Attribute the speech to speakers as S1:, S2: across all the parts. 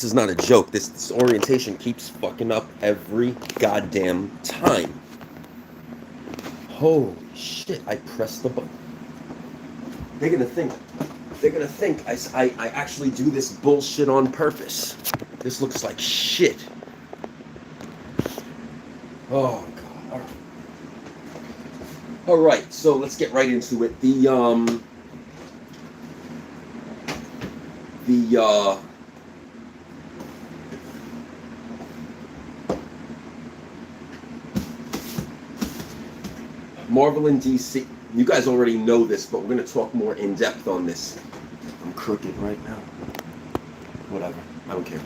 S1: is not a joke. This orientation keeps fucking up every goddamn time. Holy shit! I pressed the button. They're gonna think. They're gonna think I actually do this bullshit on purpose. This looks like shit. Oh god. All right. All right. So let's get right into it. The Marvel and DC. You guys already know this, but we're going to talk more in depth on this. I'm crooked right now. Whatever. I don't care.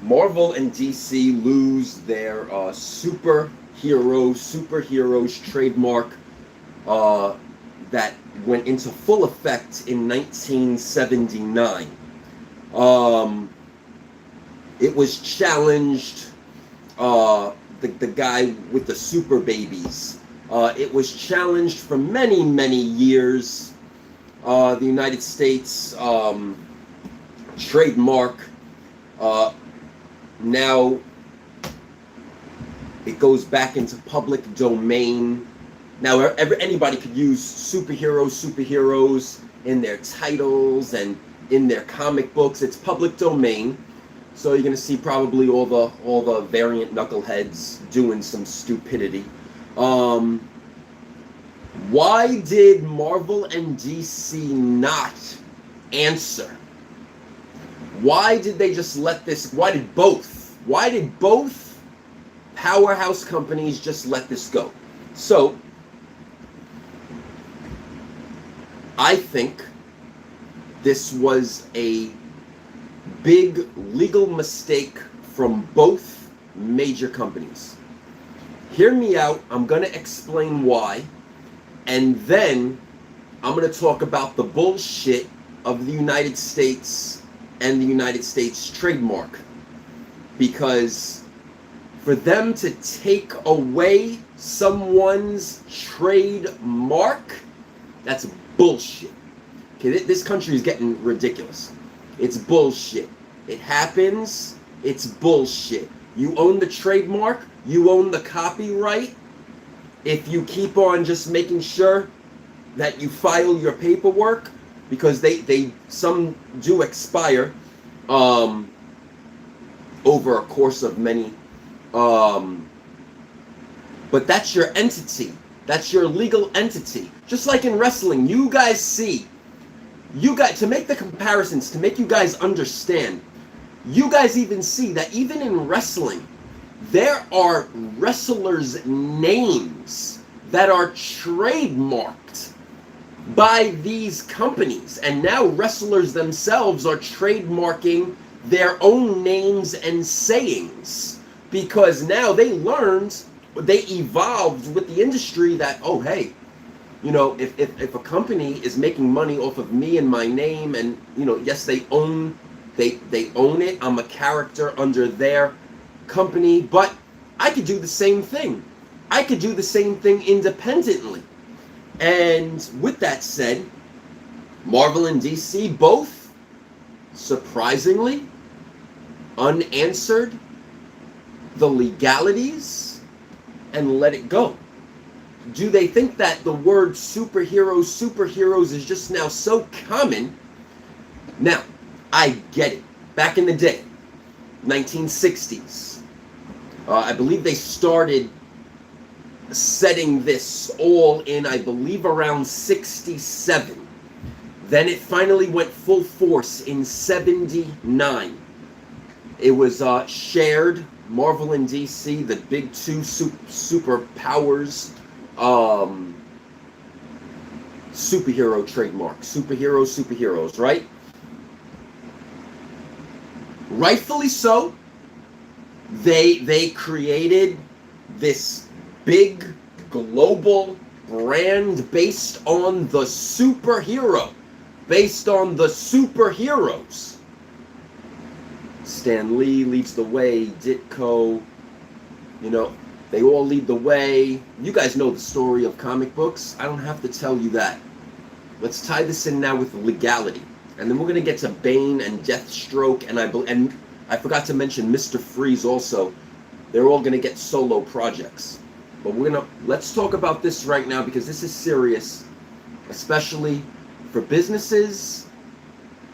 S1: Marvel and DC lose their superheroes trademark that went into full effect in 1979. It was challenged. The guy with the super babies. It was challenged for many, many years. The United States trademark. Now it goes back into public domain. Now anybody could use superheroes in their titles and in their comic books. It's public domain. So you're gonna see probably all the variant knuckleheads doing some stupidity. Why did Marvel and DC not answer? Why did they just let this? Why did both powerhouse companies just let this go? So I think this was a big legal mistake from both major companies. Hear me out. I'm going to explain why. And then I'm going to talk about the bullshit of the United States and the United States trademark. Because for them to take away someone's trademark, that's bullshit. Okay, this country is getting ridiculous. It's bullshit. It happens. It's bullshit. You own the trademark. You own the copyright. If you keep on just making sure that you file your paperwork, because some do expire over a course of many. But that's your entity. That's your legal entity. Just like in wrestling, you guys see. To make the comparisons, to make you guys understand, you guys even see that even in wrestling, there are wrestlers' names that are trademarked by these companies. And now wrestlers themselves are trademarking their own names and sayings. Because now they evolved with the industry that, oh, hey, you know, if a company is making money off of me and my name, and you know, yes, they own it. I'm a character under their company, but I could do the same thing. I could do the same thing independently. And with that said, Marvel and DC both surprisingly unanswered the legalities and let it go. Do they think that the word superheroes is just now so common? Now, I get it. Back in the day, 1960s, I believe they started setting this all in, I believe, around 67. Then it finally went full force in 79. It was shared, Marvel and DC, the big two superpowers, superhero trademark. Superheroes, right? Rightfully so. They created this big global brand based on the superhero, based on the superheroes. Stan Lee leads the way, Ditko, you know, they all lead the way. You guys know the story of comic books. I don't have to tell you that. Let's tie this in now with legality. And then we're going to get to Bane and Deathstroke, and I forgot to mention Mr. Freeze also. They're all going to get solo projects. But let's talk about this right now, because this is serious, especially for businesses,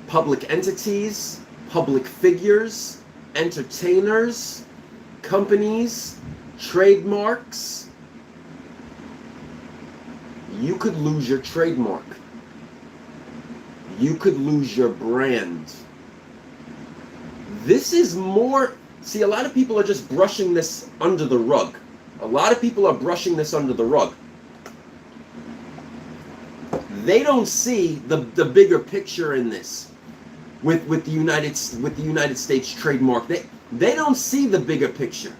S1: public entities, public figures, entertainers, companies, trademarks. You could lose your trademark. You could lose your brand. This is more... See, a lot of people are just brushing this under the rug. A lot of people are brushing this under the rug. They don't see the bigger picture in this with the United States trademark. They don't see the bigger picture.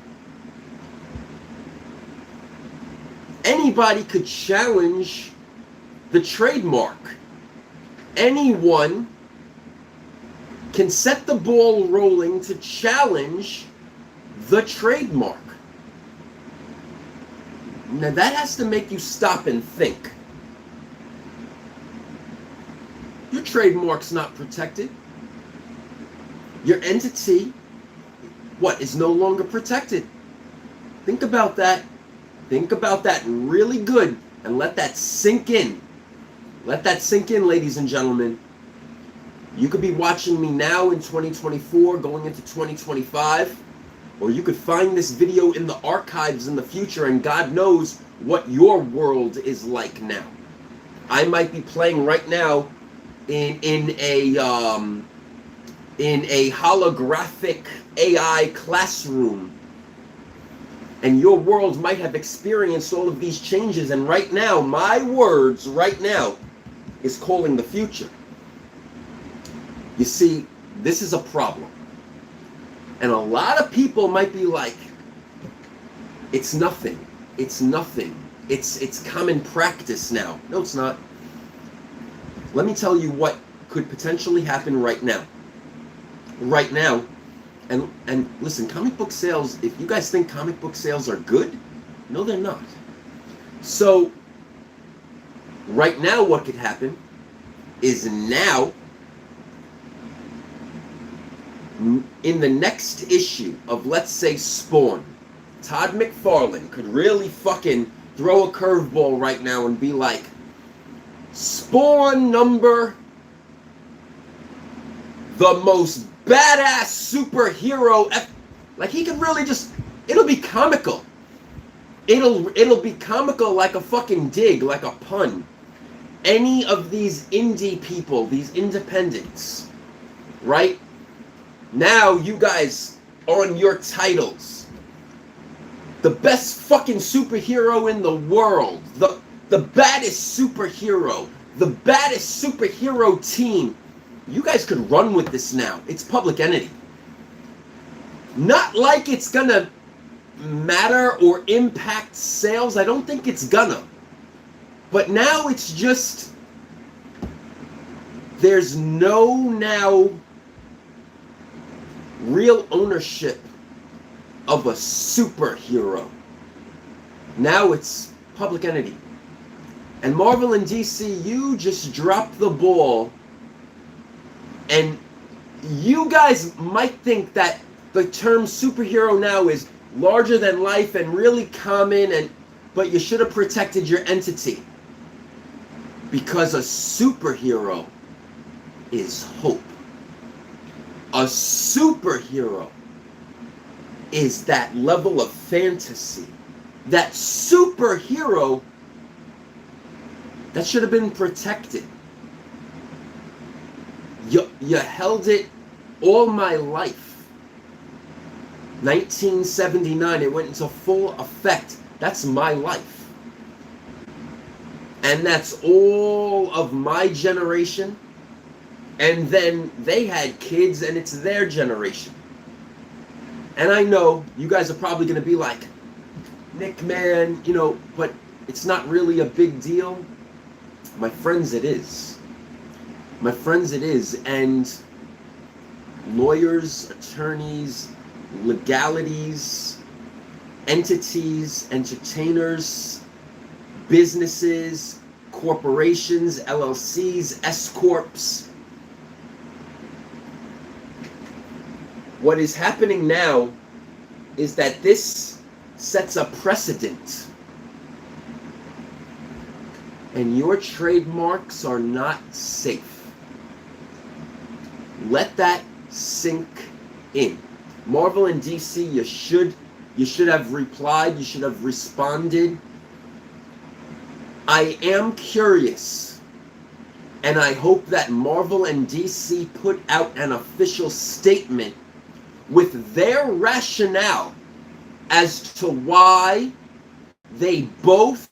S1: Anybody could challenge the trademark. Anyone can set the ball rolling to challenge the trademark. Now that has to make you stop and think. Your trademark's not protected. Your entity, is no longer protected. Think about that. Think about that really good and let that sink in. Let that sink in, ladies and gentlemen. You could be watching me now in 2024, going into 2025, or you could find this video in the archives in the future, and God knows what your world is like now. I might be playing right now in a holographic AI classroom, and your world might have experienced all of these changes, and right now, my words right now is calling the future. You see, this is a problem. And a lot of people might be like, it's nothing. It's nothing. It's common practice now. No, it's not. Let me tell you what could potentially happen right now. Right now. And listen, comic book sales, if you guys think comic book sales are good, no, they're not. So, right now what could happen is now, in the next issue of, let's say, Spawn, Todd McFarlane could really fucking throw a curveball right now and be like, Spawn number, the most badass superhero, like he could really just, it'll be comical. It'll be comical like a fucking dig, like a pun. Any of these indie people, these independents, right? Now you guys on your titles. The best fucking superhero in the world. The baddest superhero. The baddest superhero team. You guys could run with this now. It's public entity. Not like it's gonna matter or impact sales. I don't think it's gonna. But now it's just, there's no now real ownership of a superhero. Now it's public entity. And Marvel and DC, you just dropped the ball. And you guys might think that the term superhero now is larger than life and really common, but you should have protected your entity. Because a superhero is hope. A superhero is that level of fantasy. That superhero that should have been protected. You held it all my life. 1979, it went into full effect. That's my life. And that's all of my generation. And then they had kids, and it's their generation. And I know you guys are probably going to be like, Nick, man, but it's not really a big deal. My friends, it is. My friends, it is. And lawyers, attorneys, legalities, entities, entertainers, businesses, corporations, LLCs, S-corps, What is happening now is that this sets a precedent. And your trademarks are not safe. Let that sink in. Marvel and DC, you should have replied, you should have responded. I am curious, and I hope that Marvel and DC put out an official statement with their rationale as to why they both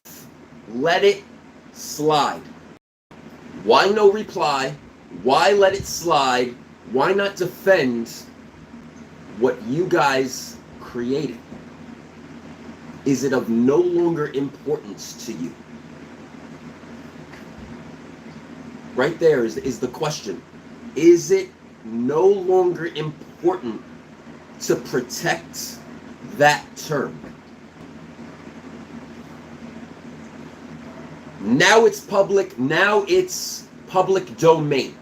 S1: let it slide. Why no reply? Why let it slide? Why not defend what you guys created? Is it of no longer importance to you? Right there is the question. Is it no longer important to protect that term? Now it's public. Now it's public domain.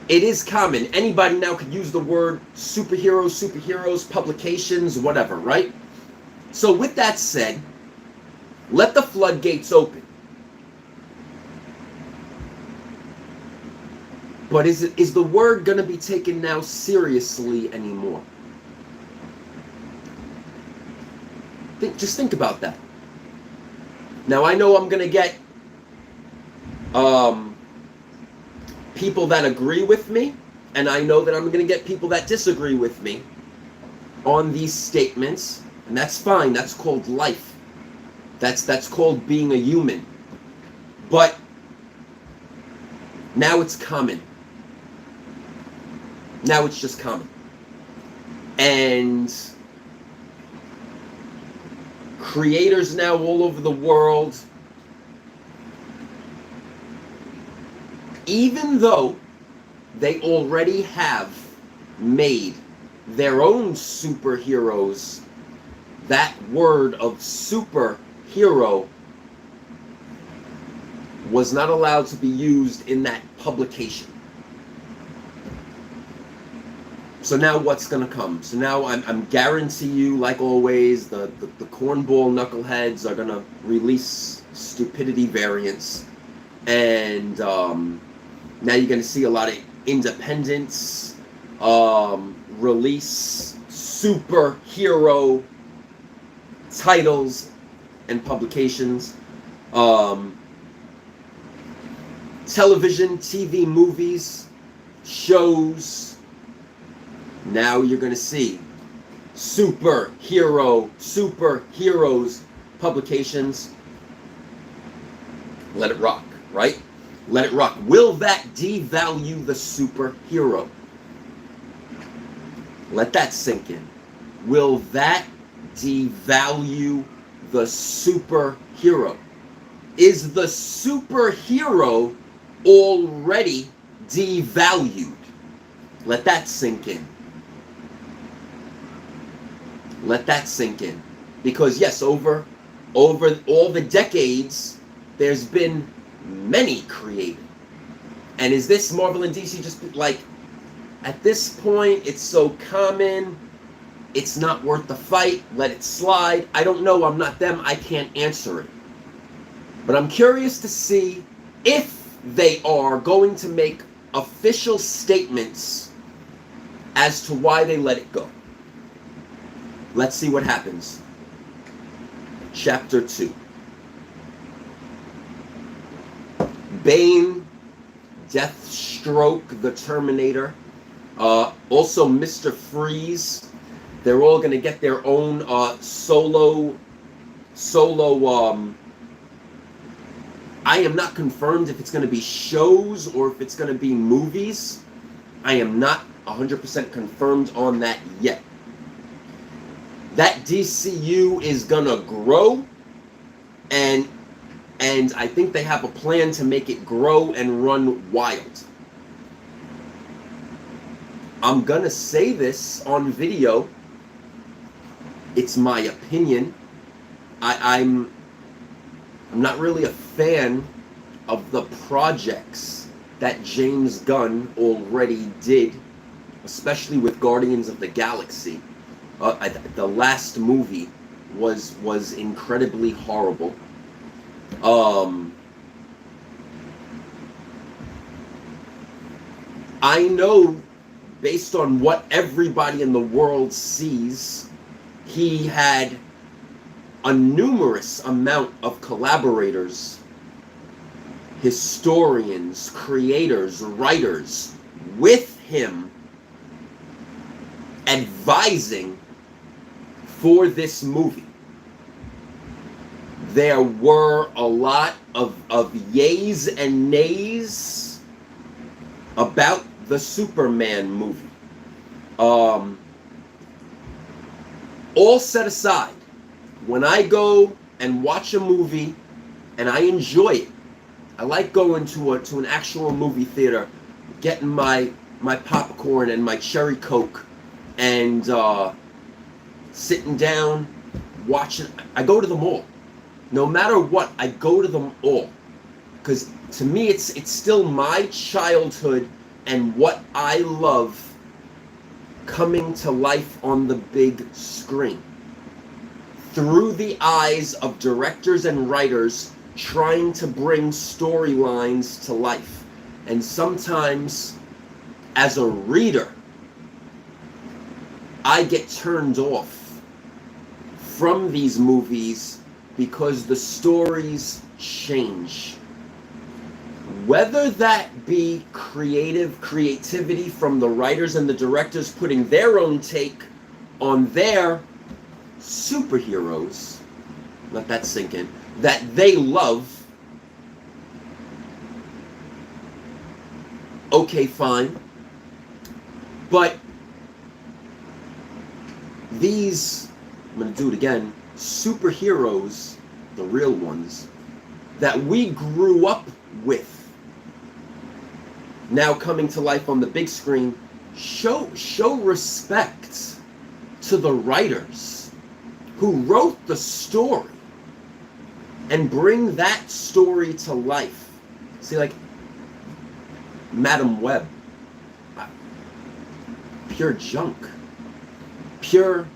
S1: It is common. Anybody now could use the word superheroes, publications, whatever, right? So with that said, let the floodgates open. But is the word going to be taken now seriously anymore? Just think about that. Now, I know I'm going to get people that agree with me, and I know that I'm going to get people that disagree with me on these statements, and that's fine. That's called life. That's called being a human. But now it's common. Now it's just common. And creators now all over the world, even though they already have made their own superheroes, that word of superhero was not allowed to be used in that publication. So now what's going to come? So now I'm guarantee you, like always, the cornball knuckleheads are going to release stupidity variants. And now you're going to see a lot of independents release superhero titles and publications. Television, TV, movies, shows. Now you're going to see superheroes, publications. Let it rock, right? Let it rock. Will that devalue the superhero? Let that sink in. Will that devalue the superhero? Is the superhero already devalued? Let that sink in. Let that sink in. Because yes, over all the decades, there's been many created. And is this Marvel and DC just like, at this point, it's so common, it's not worth the fight, let it slide? I don't know, I'm not them, I can't answer it. But I'm curious to see if they are going to make official statements as to why they let it go. Let's see what happens. Chapter 2. Bane, Deathstroke, the Terminator, also Mr. Freeze. They're all going to get their own solo. I am not confirmed if it's going to be shows or if it's going to be movies. I am not 100% confirmed on that yet. That DCU is going to grow, and I think they have a plan to make it grow and run wild. I'm going to say this on video. It's my opinion. I'm not really a fan of the projects that James Gunn already did especially with Guardians of the Galaxy. The last movie was incredibly horrible. I know, based on what everybody in the world sees, he had a numerous amount of collaborators, historians, creators, writers with him advising for this movie. There were a lot of yays and nays about the Superman movie. All set aside, when I go and watch a movie and I enjoy it, I like going to an actual movie theater, getting my popcorn and my cherry Coke, and sitting down, watching. I go to them all. No matter what, I go to them all. Because to me, it's still my childhood and what I love coming to life on the big screen. Through the eyes of directors and writers trying to bring storylines to life. And sometimes, as a reader, I get turned off from these movies because the stories change. Whether that be creativity from the writers and the directors putting their own take on their superheroes, let that sink in, that they love, okay, fine. But these, I'm going to do it again, superheroes, the real ones, that we grew up with, now coming to life on the big screen, show respect to the writers who wrote the story and bring that story to life. See, like Madam Web, pure junk, pure.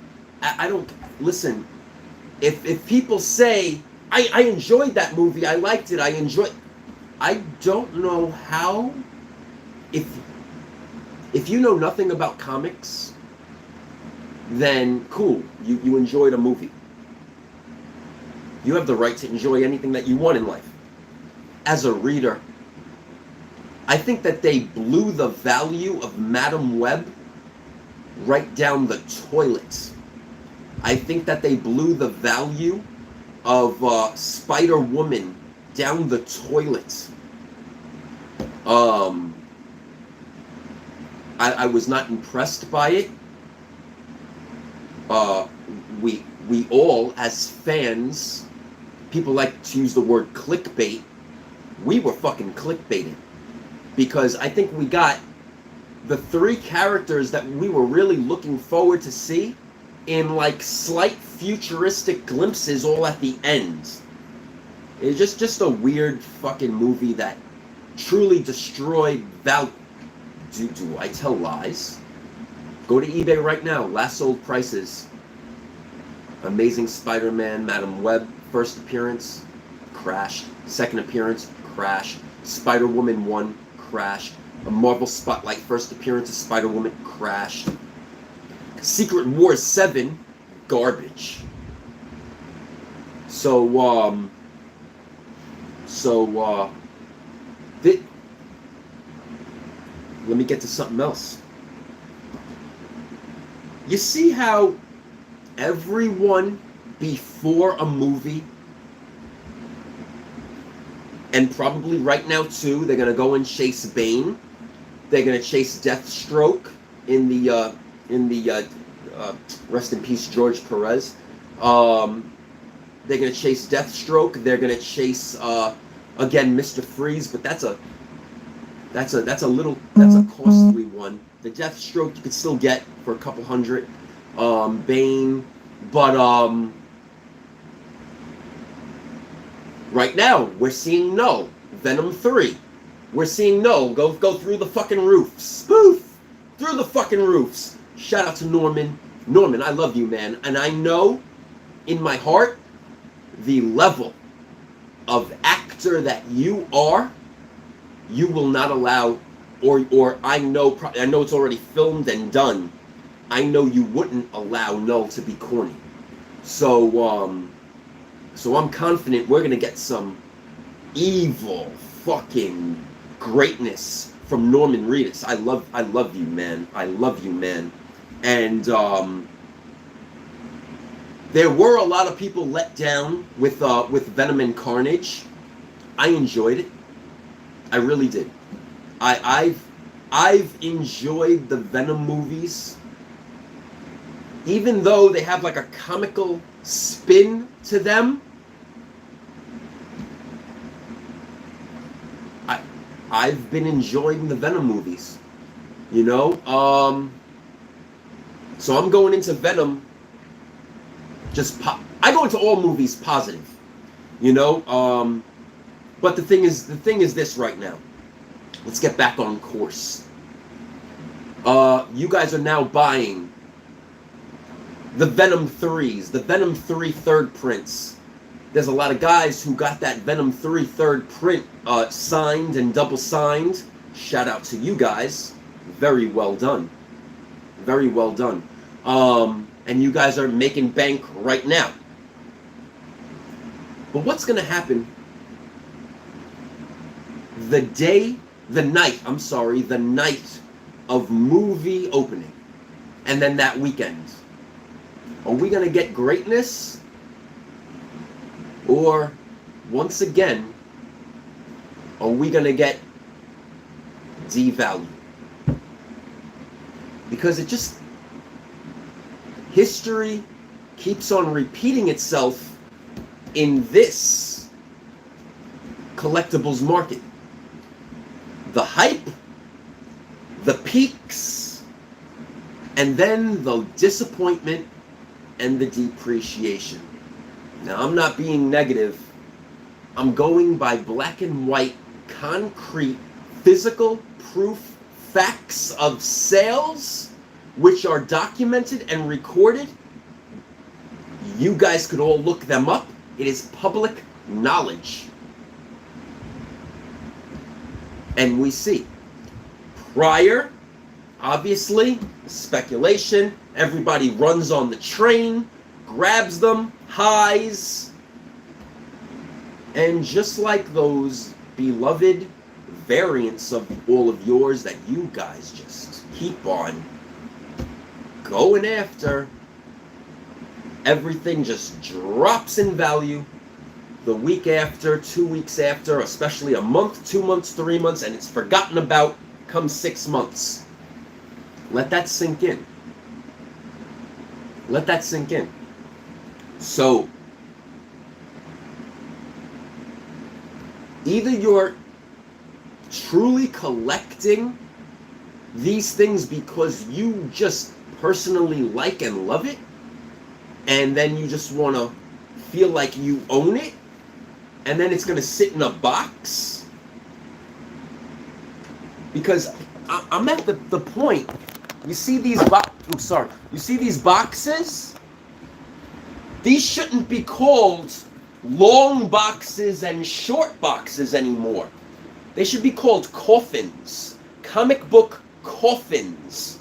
S1: I don't listen. If people say I enjoyed that movie, I liked it, I don't know how. If you know nothing about comics, then cool, you enjoyed a movie. You have the right to enjoy anything that you want in life. As a reader, I think that they blew the value of Madam Web right down the toilet. I think that they blew the value of Spider-Woman down the toilet. I was not impressed by it. We all, as fans, people like to use the word clickbait. We were fucking clickbaited. Because I think we got the three characters that we were really looking forward to see in like slight futuristic glimpses all at the end. It's just a weird fucking movie that truly destroyed value. Do I tell lies? Go to eBay right now. Last sold prices. Amazing Spider-Man, Madam Web, first appearance, crashed. Second appearance, crashed. Spider-Woman 1, crashed. A Marvel Spotlight, first appearance of Spider-Woman, crashed. Secret Wars 7, garbage. Let me get to something else. You see how everyone before a movie, and probably right now too, they're gonna go and chase Bane. They're gonna chase Deathstroke in the rest in peace George Perez. They're gonna chase Deathstroke. They're gonna chase again Mr. Freeze, but that's a costly one. The Deathstroke you could still get for a couple hundred. Bane, but right now we're seeing Venom 3. We're seeing go through the fucking roof, spoof through through the fucking roofs. Shout out to Norman. Norman, I love you, man. And I know in my heart the level of actor that you are, you will not allow, or I know it's already filmed and done. I know you wouldn't allow Null to be corny. So I'm confident we're gonna get some evil fucking greatness from Norman Reedus. I love you, man. I love you, man. And there were a lot of people let down with Venom and Carnage. I enjoyed it. I really did. I've enjoyed the Venom movies, even though they have like a comical spin to them. I've been enjoying the Venom movies, you know. So I'm going into Venom. I go into all movies positive, you know. But the thing is this right now. Let's get back on course. You guys are now buying the Venom 3s, the Venom 3 third prints. There's a lot of guys who got that Venom 3 third print signed and double signed. Shout out to you guys. Very well done. Very well done. And you guys are making bank right now. But what's going to happen the night of movie opening, and then that weekend? Are we going to get greatness? Or, once again, are we going to get devalue? Because history keeps on repeating itself in this collectibles market. The hype, the peaks, and then the disappointment and the depreciation. Now, I'm not being negative. I'm going by black and white, concrete, physical proof, facts of sales, which are documented and recorded. You guys could all look them up. It is public knowledge. And we see. Prior, obviously, speculation. Everybody runs on the train, grabs them, highs. And just like those beloved variants of all of yours that you guys just keep on going after, everything just drops in value the week after, 2 weeks after, especially a month, 2 months, 3 months, and it's forgotten about come 6 months. Let that sink in. Let that sink in. So, either you're truly collecting these things because you just personally like and love it, and then you just want to feel like you own it, and then it's going to sit in a box. Because I'm at the point, you see these you see these boxes? These shouldn't be called long boxes and short boxes anymore. They should be called coffins. Comic book coffins.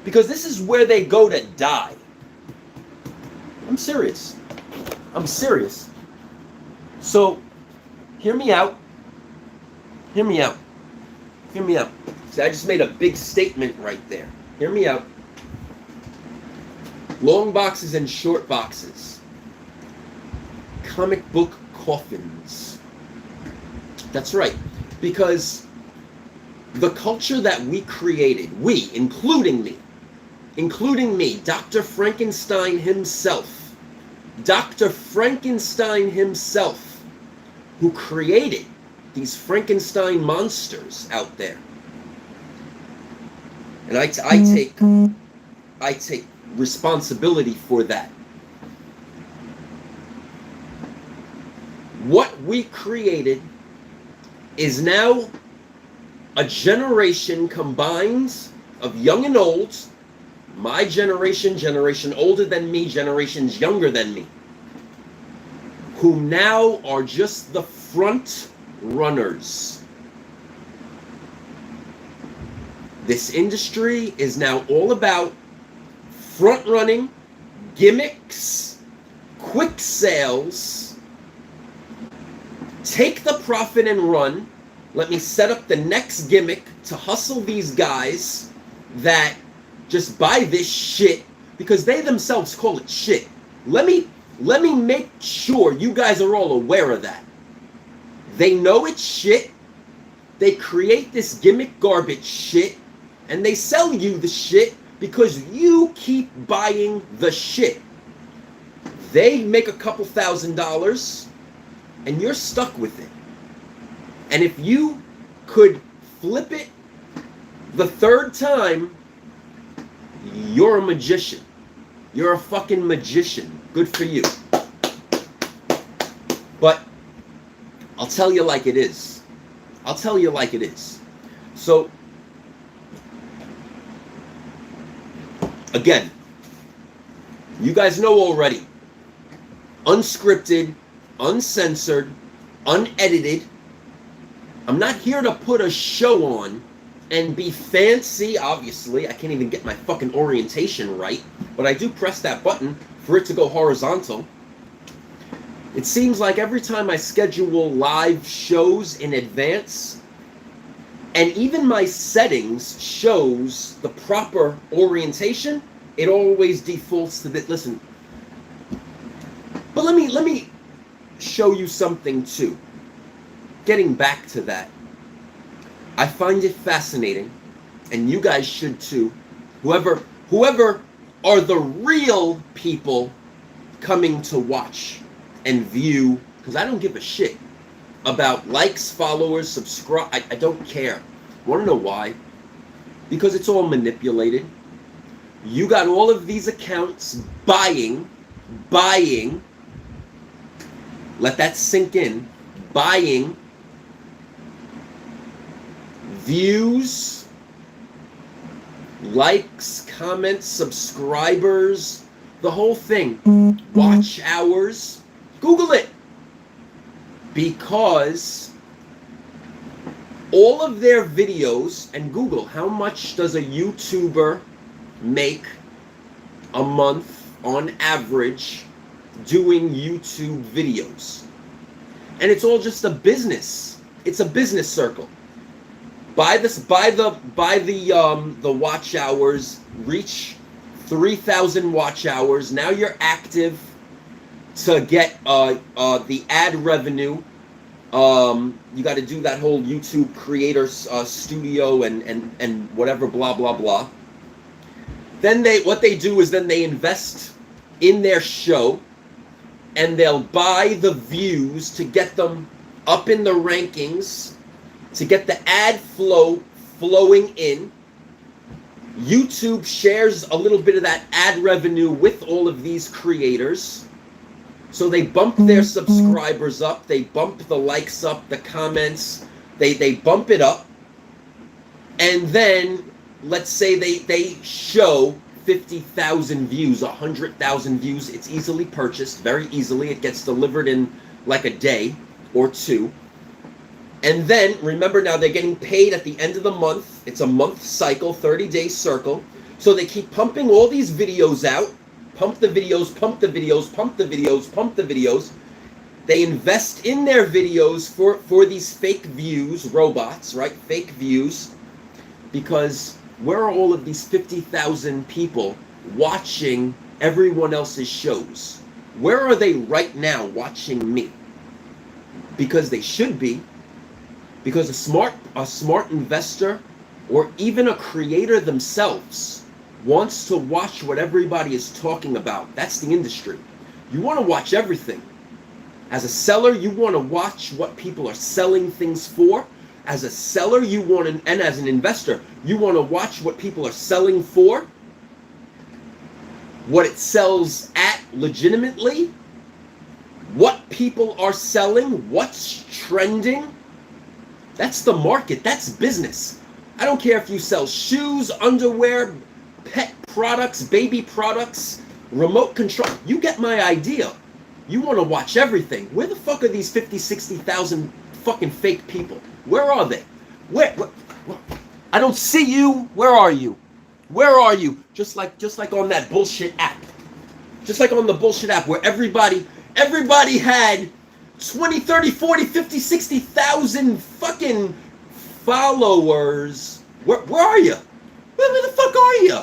S1: Because this is where they go to die. I'm serious. I'm serious. So, hear me out. Hear me out. Hear me out. See, I just made a big statement right there. Hear me out. Long boxes and short boxes. Comic book coffins. That's right. Because the culture that we created, we, including me, Dr. Frankenstein himself, who created these Frankenstein monsters out there. And I take responsibility for that. What we created is now a generation combined of young and old, my generation, generation older than me, generations younger than me, who now are just the front runners. This industry is now all about front running, gimmicks, quick sales. Take the profit and run. Let me set up the next gimmick to hustle these guys that just buy this shit because they themselves call it shit. Let me make sure you guys are all aware of that. They know it's shit. They create this gimmick garbage shit and they sell you the shit because you keep buying the shit. They make a couple $1,000s and you're stuck with it. And if you could flip it the third time, you're a magician. You're a fucking magician. Good for you. But I'll tell you like it is. I'll tell you like it is. So, again, you guys know already. Unscripted, uncensored, unedited. I'm not here to put a show on and be fancy, obviously. I can't even get my fucking orientation right. But I do press that button for it to go horizontal. It seems like every time I schedule live shows in advance, and even my settings shows the proper orientation, it always defaults to that. Listen, but let me show you something too. Getting back to that, I find it fascinating, and you guys should too. Whoever are the real people coming to watch and view, because I don't give a shit about likes, followers, subscribe. I don't care. Want to know why? Because it's all manipulated. You got all of these accounts buying. Let that sink in. Buying views, likes, comments, subscribers, the whole thing. Watch hours. Google it. Because all of their videos, and Google, how much does a YouTuber make a month on average doing YouTube videos? And it's all just a business. It's a business circle. Buy the watch hours, reach 3,000 watch hours. Now you're active to get the ad revenue. You got to do that whole YouTube creator studio and whatever, blah blah blah. Then what they do is then they invest in their show, and they'll buy the views to get them up in the rankings, to get the ad flowing in. YouTube shares a little bit of that ad revenue with all of these creators. So they bump their subscribers up, they bump the likes up, the comments, they bump it up. And then, let's say they show 50,000 views, 100,000 views. It's easily purchased, very easily. It gets delivered in like a day or two. And then, remember now, they're getting paid at the end of the month. It's a month cycle, 30-day circle. So they keep pumping all these videos out. Pump the videos, pump the videos, pump the videos, pump the videos. They invest in their videos for these fake views, robots, right? Fake views. Because where are all of these 50,000 people watching everyone else's shows? Where are they right now watching me? Because they should be. Because a smart investor or even a creator themselves wants to watch what everybody is talking about. That's the industry. You want to watch everything. As a seller, you want to watch what people are selling things for. As a seller, you want to, and as an investor, you want to watch what people are selling for, what it sells at legitimately, what people are selling, what's trending. That's the market. That's business. I don't care if you sell shoes, underwear, pet products, baby products, remote control. You get my idea. You want to watch everything. Where the fuck are these 50, 60,000 fucking fake people? Where are they? Where? I don't see you. Where are you? Where are you? Just like on that bullshit app. Just like on the bullshit app where everybody had 20, 30, 40, 50, 60,000 fucking followers. Where are you? Where the fuck are you?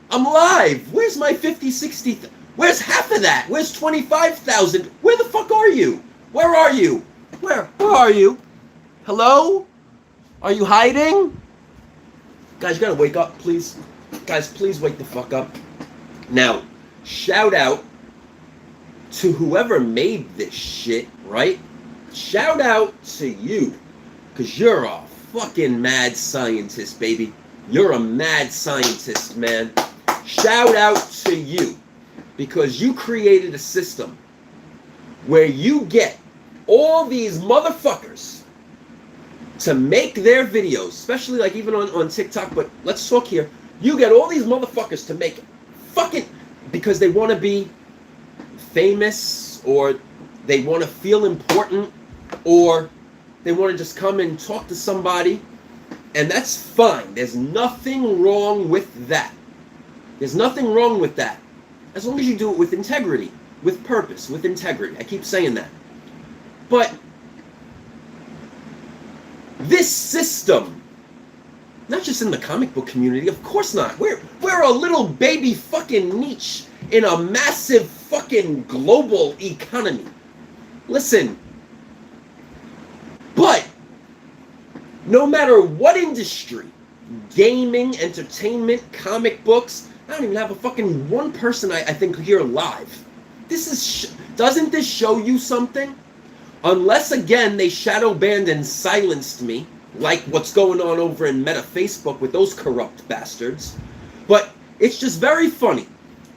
S1: I'm live. Where's my 50, 60? Where's half of that? Where's 25,000? Where the fuck are you? Where are you? Where are you? Hello? Are you hiding? Guys, you gotta wake up, please. Guys, please wake the fuck up. Now, shout out to whoever made this shit, right? Shout out to you. Because you're a fucking mad scientist, baby. You're a mad scientist, man. Shout out to you. Because you created a system where you get all these motherfuckers to make their videos, especially like even on TikTok, but let's talk here. You get all these motherfuckers to make fucking, because they want to be famous, or they want to feel important, or they want to just come and talk to somebody, and that's fine. There's nothing wrong with that. There's nothing wrong with that. As long as you do it with integrity, with purpose, with integrity. I keep saying that. But this system, not just in the comic book community, of course not. We're a little baby fucking niche in a massive fucking global economy. Listen, but no matter what industry, gaming, entertainment, comic books, I don't even have a fucking one person I think here live. Doesn't this show you something? Unless again they shadow banned and silenced me, like what's going on over in Meta Facebook with those corrupt bastards. But it's just very funny.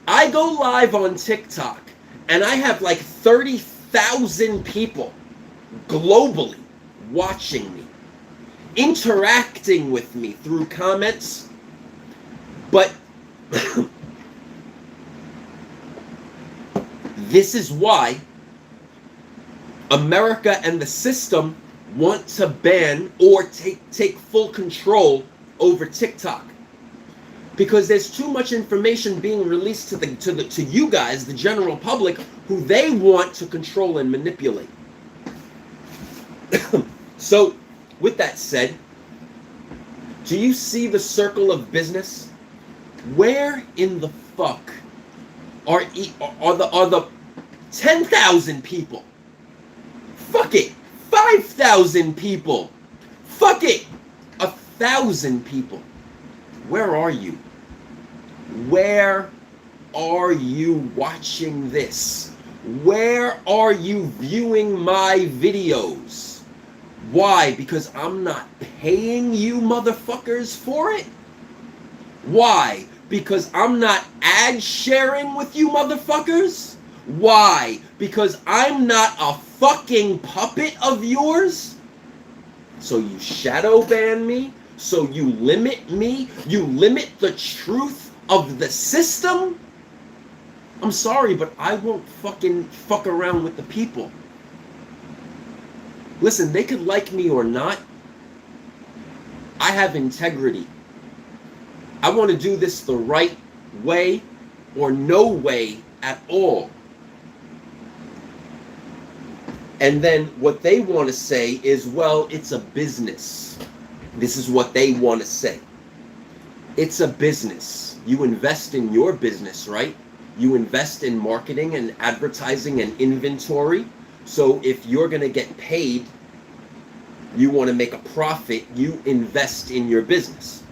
S1: I go live on TikTok and I have like 30,000 people globally watching me, interacting with me through comments. But this is why America and the system want to ban or take full control over TikTok, because there's too much information being released to you guys, the general public, who they want to control and manipulate. So, with that said, do you see the circle of business? Where in the fuck are the 10,000 people? Fuck it, 5,000 people. Fuck it, 1,000 people. Where are you? Where are you watching this? Where are you viewing my videos? Why? Because I'm not paying you motherfuckers for it? Why? Because I'm not ad sharing with you motherfuckers? Why? Because I'm not a fucking puppet of yours? So you shadow ban me? So you limit me? You limit the truth of the system? I'm sorry, but I won't fucking fuck around with the people. Listen, they could like me or not. I have integrity. I want to do this the right way or no way at all. And then what they want to say is, well, it's a business. This is what they want to say. It's a business. You invest in your business, right? You invest in marketing and advertising and inventory. So if you're going to get paid, you want to make a profit, you invest in your business.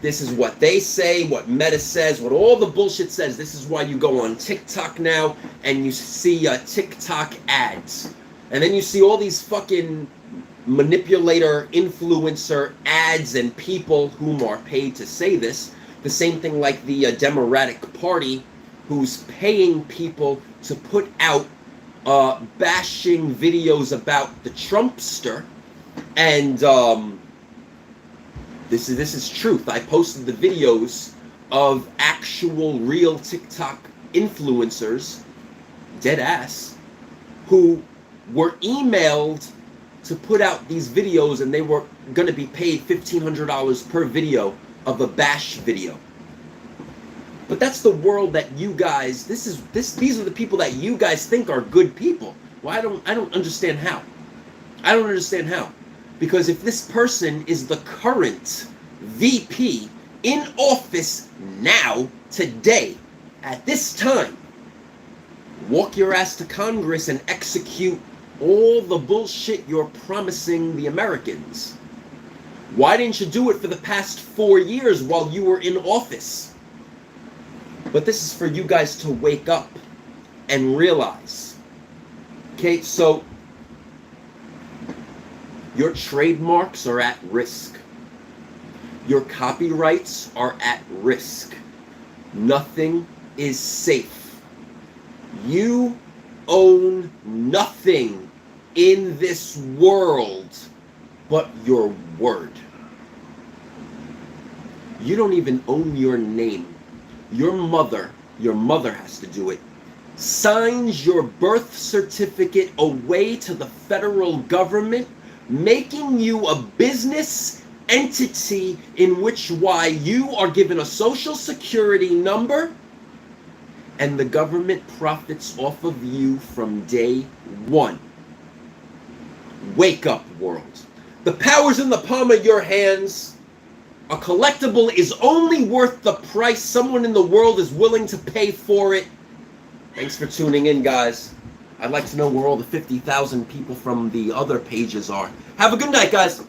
S1: This is what they say, what Meta says, what all the bullshit says. This is why you go on TikTok now and you see TikTok ads. And then you see all these fucking manipulator, influencer ads and people whom are paid to say this. The same thing like the Democratic Party, who's paying people to put out bashing videos about the Trumpster and This is truth. I posted the videos of actual real TikTok influencers, dead ass, who were emailed to put out these videos, and they were going to be paid $1,500 per video of a bash video. But that's the world that you guys, these are the people that you guys think are good people. Well, I don't understand how. I don't understand how. Because if this person is the current VP in office now, today, at this time, walk your ass to Congress and execute all the bullshit you're promising the Americans. Why didn't you do it for the past 4 years while you were in office? But this is for you guys to wake up and realize. Okay, so your trademarks are at risk. Your copyrights are at risk. Nothing is safe. You own nothing in this world but your word. You don't even own your name. Your mother has to do it, signs your birth certificate away to the federal government, making you a business entity in which you are given a social security number, and the government profits off of you from day one. Wake up, world. The power's in the palm of your hands. A collectible is only worth the price someone in the world is willing to pay for it. Thanks for tuning in, guys. I'd like to know where all the 50,000 people from the other pages are. Have a good night, guys.